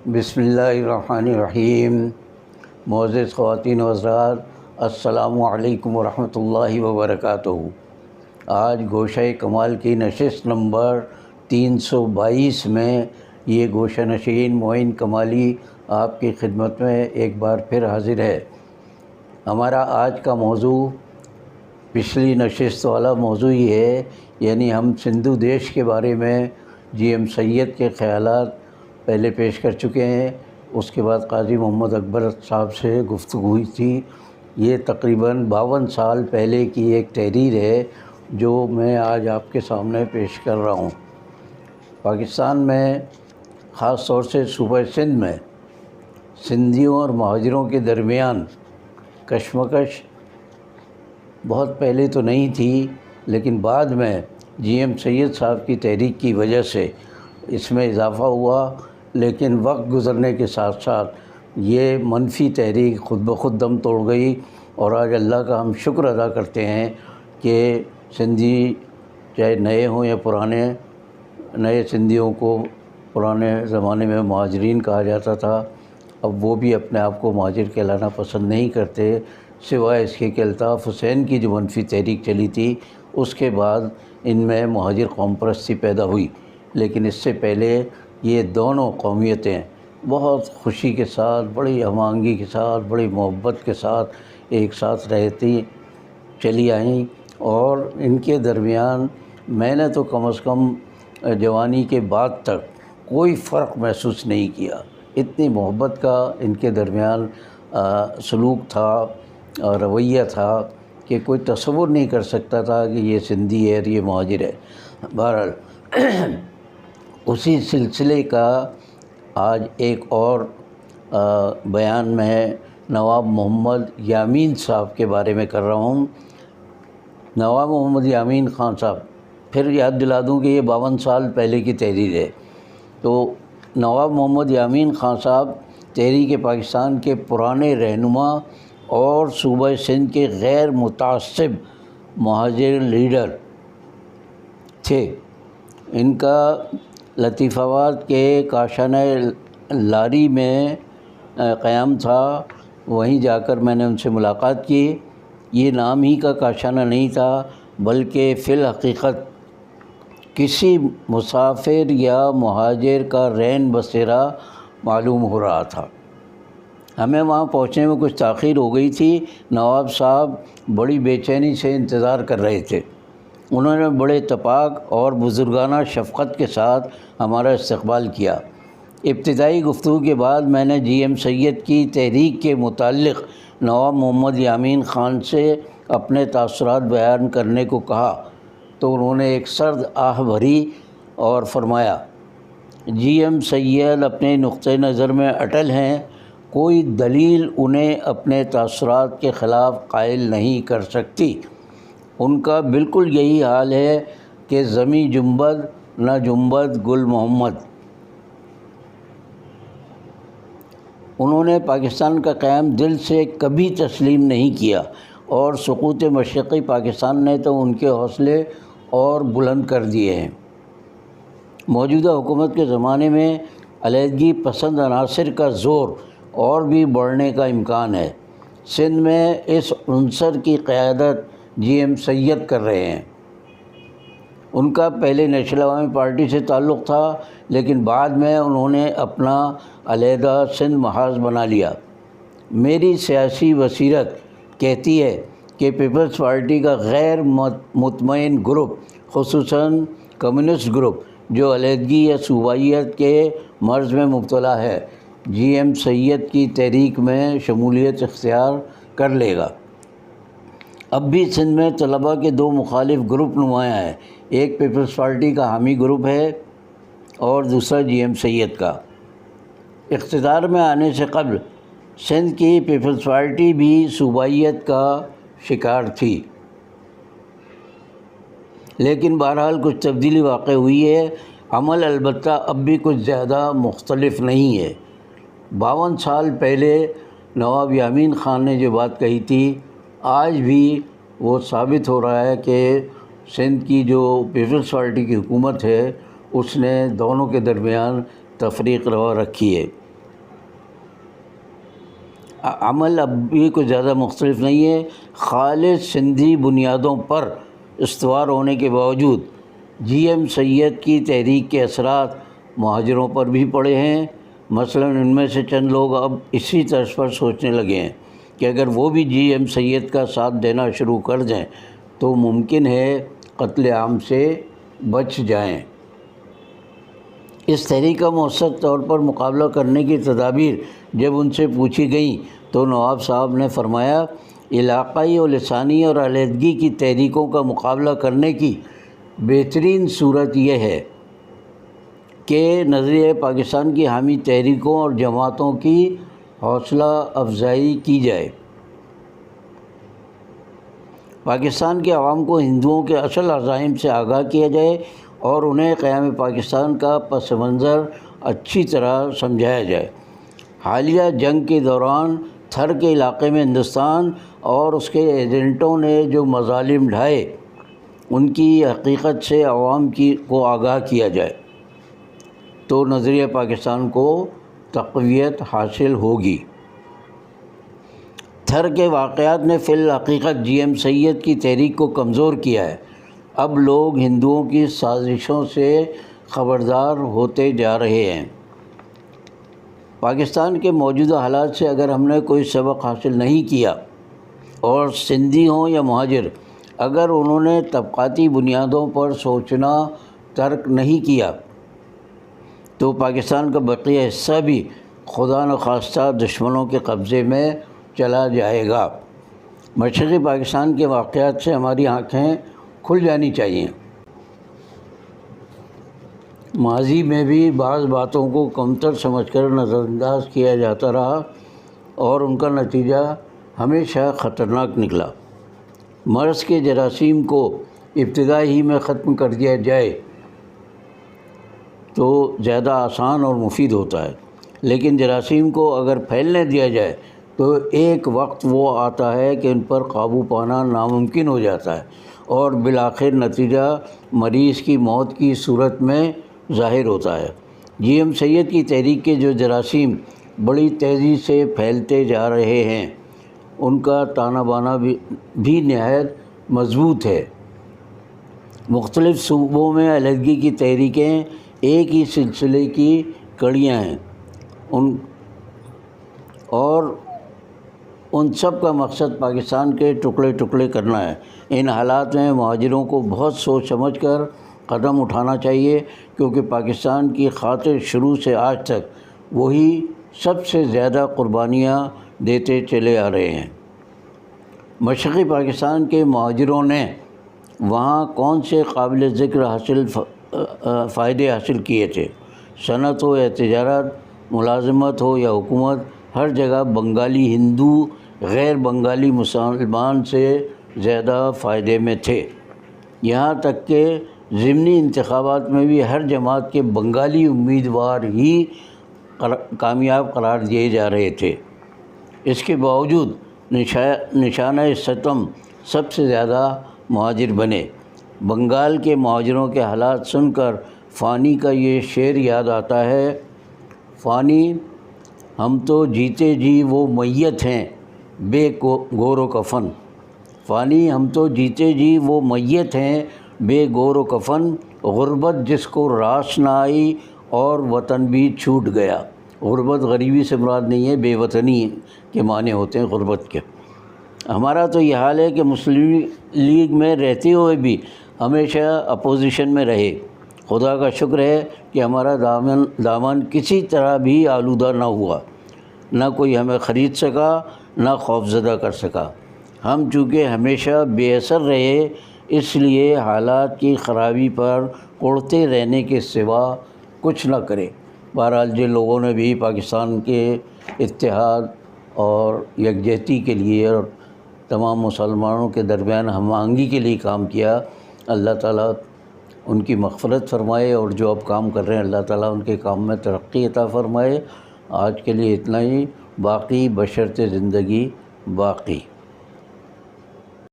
بسم اللہ الرحمن الرحیم۔ معزز خواتین و حضرات، السلام علیکم ورحمۃ اللہ وبرکاتہ۔ آج گوشہ کمال کی نشست نمبر 322 میں یہ گوشہ نشین معین کمالی آپ کی خدمت میں ایک بار پھر حاضر ہے۔ ہمارا آج کا موضوع پچھلی نشست والا موضوع ہی ہے، یعنی ہم سندھو دیش کے بارے میں جی ایم سید کے خیالات پہلے پیش کر چکے ہیں۔ اس کے بعد قاضی محمد اکبر صاحب سے گفتگو ہوئی تھی۔ یہ تقریباً 52 سال پہلے کی ایک تحریر ہے جو میں آج آپ کے سامنے پیش کر رہا ہوں۔ پاکستان میں خاص طور سے صوبہ سندھ میں سندھیوں اور مہاجروں کے درمیان کشمکش بہت پہلے تو نہیں تھی، لیکن بعد میں جی ایم سید صاحب کی تحریک کی وجہ سے اس میں اضافہ ہوا، لیکن وقت گزرنے کے ساتھ ساتھ یہ منفی تحریک خود بخود دم توڑ گئی، اور آج اللہ کا ہم شکر ادا کرتے ہیں کہ سندھی چاہے نئے ہوں یا پرانے، نئے سندھیوں کو پرانے زمانے میں مہاجرین کہا جاتا تھا، اب وہ بھی اپنے آپ کو مہاجر کہلانا پسند نہیں کرتے، سوائے اس کے کہ الطاف حسین کی جو منفی تحریک چلی تھی اس کے بعد ان میں مہاجر قوم پرستی پیدا ہوئی۔ لیکن اس سے پہلے یہ دونوں قومیتیں بہت خوشی کے ساتھ، بڑی ہم آہنگی کے ساتھ، بڑی محبت کے ساتھ ایک ساتھ رہتی چلی آئیں، اور ان کے درمیان میں نے تو کم از کم جوانی کے بعد تک کوئی فرق محسوس نہیں کیا۔ اتنی محبت کا ان کے درمیان سلوک تھا، رویہ تھا کہ کوئی تصور نہیں کر سکتا تھا کہ یہ سندھی ہے اور یہ مہاجر ہے۔ بہرحال اسی سلسلے کا آج ایک اور بیان میں نواب محمد یامین صاحب کے بارے میں کر رہا ہوں۔ نواب محمد یامین خان صاحب، پھر یاد دلا دوں کہ یہ 52 سال پہلے کی تحریر ہے۔ تو نواب محمد یامین خان صاحب تحریک پاکستان کے پرانے رہنما اور صوبہ سندھ کے غیر متعصب مہاجر لیڈر تھے۔ ان کا لطیف آباد کے کاشانہ لاری میں قیام تھا، وہیں جا کر میں نے ان سے ملاقات کی۔ یہ نام ہی کا کاشانہ نہیں تھا، بلکہ فی الحقیقت کسی مسافر یا مہاجر کا رہن بسیرا معلوم ہو رہا تھا۔ ہمیں وہاں پہنچنے میں کچھ تاخیر ہو گئی تھی۔ نواب صاحب بڑی بے چینی سے انتظار کر رہے تھے۔ انہوں نے بڑے اتفاق اور بزرگانہ شفقت کے ساتھ ہمارا استقبال کیا۔ ابتدائی گفتگو کے بعد میں نے جی ایم سید کی تحریک کے متعلق نواب محمد یامین خان سے اپنے تاثرات بیان کرنے کو کہا تو انہوں نے ایک سرد آہ بھری اور فرمایا، جی ایم سید اپنے نقطۂ نظر میں اٹل ہیں، کوئی دلیل انہیں اپنے تاثرات کے خلاف قائل نہیں کر سکتی۔ ان کا بالکل یہی حال ہے کہ زمیں جنبد نہ جنبد گل محمد۔ انہوں نے پاکستان کا قیام دل سے کبھی تسلیم نہیں کیا، اور سقوط مشرقی پاکستان نے تو ان کے حوصلے اور بلند کر دیے ہیں۔ موجودہ حکومت کے زمانے میں علیحدگی پسند عناصر کا زور اور بھی بڑھنے کا امکان ہے۔ سندھ میں اس عنصر کی قیادت جی ایم سید کر رہے ہیں۔ ان کا پہلے نیشنل عوامی پارٹی سے تعلق تھا، لیکن بعد میں انہوں نے اپنا علیحدہ سندھ محاذ بنا لیا۔ میری سیاسی بصیرت کہتی ہے کہ پیپلز پارٹی کا غیر مطمئن گروپ، خصوصاً کمیونسٹ گروپ جو علیحدگی یا صوبائیت کے مرض میں مبتلا ہے، جی ایم سید کی تحریک میں شمولیت اختیار کر لے گا۔ اب بھی سندھ میں طلباء کے دو مخالف گروپ نمایاں ہیں، ایک پیپلز پارٹی کا حامی گروپ ہے اور دوسرا جی ایم سید کا۔ اقتدار میں آنے سے قبل سندھ کی پیپلز پارٹی بھی صوبائیت کا شکار تھی، لیکن بہرحال کچھ تبدیلی واقع ہوئی ہے۔ عمل البتہ اب بھی کچھ زیادہ مختلف نہیں ہے۔ 52 سال پہلے نواب یامین خان نے جو بات کہی تھی، آج بھی وہ ثابت ہو رہا ہے کہ سندھ کی جو پیپلز پارٹی کی حکومت ہے اس نے دونوں کے درمیان تفریق روا رکھی ہے۔ عمل اب بھی کوئی زیادہ مختلف نہیں ہے۔ خالص سندھی بنیادوں پر استوار ہونے کے باوجود جی ایم سید کی تحریک کے اثرات مہاجروں پر بھی پڑے ہیں۔ مثلا ان میں سے چند لوگ اب اسی طرز پر سوچنے لگے ہیں کہ اگر وہ بھی جی ایم سید کا ساتھ دینا شروع کر دیں تو ممکن ہے قتل عام سے بچ جائیں۔ اس تحریک کا مؤثر طور پر مقابلہ کرنے کی تدابیر جب ان سے پوچھی گئیں تو نواب صاحب نے فرمایا، علاقائی اور لسانی اور علیحدگی کی تحریکوں کا مقابلہ کرنے کی بہترین صورت یہ ہے کہ نظریہ پاکستان کی حامی تحریکوں اور جماعتوں کی حوصلہ افزائی کی جائے۔ پاکستان کے عوام کو ہندوؤں کے اصل عزائم سے آگاہ کیا جائے اور انہیں قیام پاکستان کا پس منظر اچھی طرح سمجھایا جائے۔ حالیہ جنگ کے دوران تھر کے علاقے میں ہندوستان اور اس کے ایجنٹوں نے جو مظالم ڈھائے ان کی حقیقت سے عوام کو آگاہ کیا جائے تو نظریہ پاکستان کو تقویت حاصل ہوگی۔ تھر کے واقعات نے فی الحقیقت جی ایم سید کی تحریک کو کمزور کیا ہے۔ اب لوگ ہندوؤں کی سازشوں سے خبردار ہوتے جا رہے ہیں۔ پاکستان کے موجودہ حالات سے اگر ہم نے کوئی سبق حاصل نہیں کیا اور سندھی ہوں یا مہاجر، اگر انہوں نے طبقاتی بنیادوں پر سوچنا ترک نہیں کیا تو پاکستان کا بقیہ حصہ بھی خدا نخواستہ دشمنوں کے قبضے میں چلا جائے گا۔ مشرقی پاکستان کے واقعات سے ہماری آنکھیں کھل جانی چاہیے۔ ماضی میں بھی بعض باتوں کو کمتر سمجھ کر نظر انداز کیا جاتا رہا اور ان کا نتیجہ ہمیشہ خطرناک نکلا۔ مرض کے جراثیم کو ابتدا ہی میں ختم کر دیا جائے تو زیادہ آسان اور مفید ہوتا ہے، لیکن جراثیم کو اگر پھیلنے دیا جائے تو ایک وقت وہ آتا ہے کہ ان پر قابو پانا ناممکن ہو جاتا ہے اور بالآخر نتیجہ مریض کی موت کی صورت میں ظاہر ہوتا ہے۔ جی ایم سید کی تحریک کے جو جراثیم بڑی تیزی سے پھیلتے جا رہے ہیں ان کا تانا بانا بھی نہایت مضبوط ہے۔ مختلف صوبوں میں علیحدگی کی تحریکیں ایک ہی سلسلے کی کڑیاں ہیں اور ان سب کا مقصد پاکستان کے ٹکڑے ٹکڑے کرنا ہے۔ ان حالات میں مہاجروں کو بہت سوچ سمجھ کر قدم اٹھانا چاہیے، کیونکہ پاکستان کی خاطر شروع سے آج تک وہی سب سے زیادہ قربانیاں دیتے چلے آ رہے ہیں۔ مشرقی پاکستان کے مہاجروں نے وہاں کون سے قابل ذکر فائدے حاصل کیے تھے؟ صنعت ہو یا تجارت، ملازمت ہو یا حکومت، ہر جگہ بنگالی ہندو غیر بنگالی مسلمان سے زیادہ فائدے میں تھے۔ یہاں تک کہ ضمنی انتخابات میں بھی ہر جماعت کے بنگالی امیدوار ہی کامیاب قرار دیے جا رہے تھے۔ اس کے باوجود نشانہ ستم سب سے زیادہ مہاجر بنے۔ بنگال کے مہاجروں کے حالات سن کر فانی کا یہ شعر یاد آتا ہے، فانی ہم تو جیتے جی وہ میت ہیں بے گور و کفن۔ فانی ہم تو جیتے جی وہ میت ہیں بے گور و کفن، غربت جس کو راس نہ آئی اور وطن بھی چھوٹ گیا۔ غربت غریبی سے مراد نہیں ہے، بے وطنی کے معنی ہوتے ہیں غربت کے۔ ہمارا تو یہ حال ہے کہ مسلم لیگ میں رہتے ہوئے بھی ہمیشہ اپوزیشن میں رہے۔ خدا کا شکر ہے کہ ہمارا دامن کسی طرح بھی آلودہ نہ ہوا، نہ کوئی ہمیں خرید سکا نہ خوفزدہ کر سکا۔ ہم چونکہ ہمیشہ بے اثر رہے اس لیے حالات کی خرابی پر اڑتے رہنے کے سوا کچھ نہ کرے۔ بہرحال جن لوگوں نے بھی پاکستان کے اتحاد اور یکجہتی کے لیے اور تمام مسلمانوں کے درمیان ہم آہنگی کے لیے کام کیا، اللہ تعالیٰ ان کی مغفرت فرمائے، اور جو اب کام کر رہے ہیں اللہ تعالیٰ ان کے کام میں ترقی عطا فرمائے۔ آج کے لیے اتنا ہی، باقی بشرط زندگی باقی۔